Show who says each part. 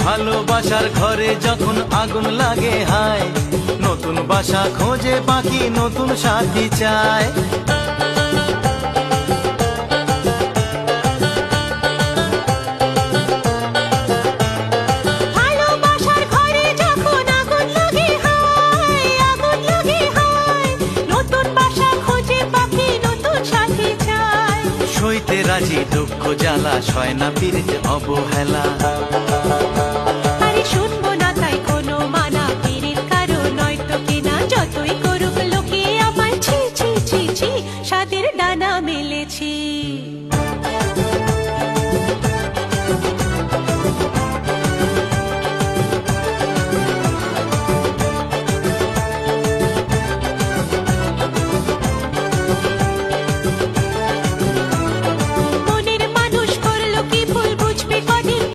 Speaker 1: ভালোবাসার ঘরে যখন আগুন লাগে হায়, নতুন বাসা খোঁজে পাখি নতুন সাথী চায়। সইতে রাজি দুঃখ জ্বালা, সয় না পীড়িত অবহেলা।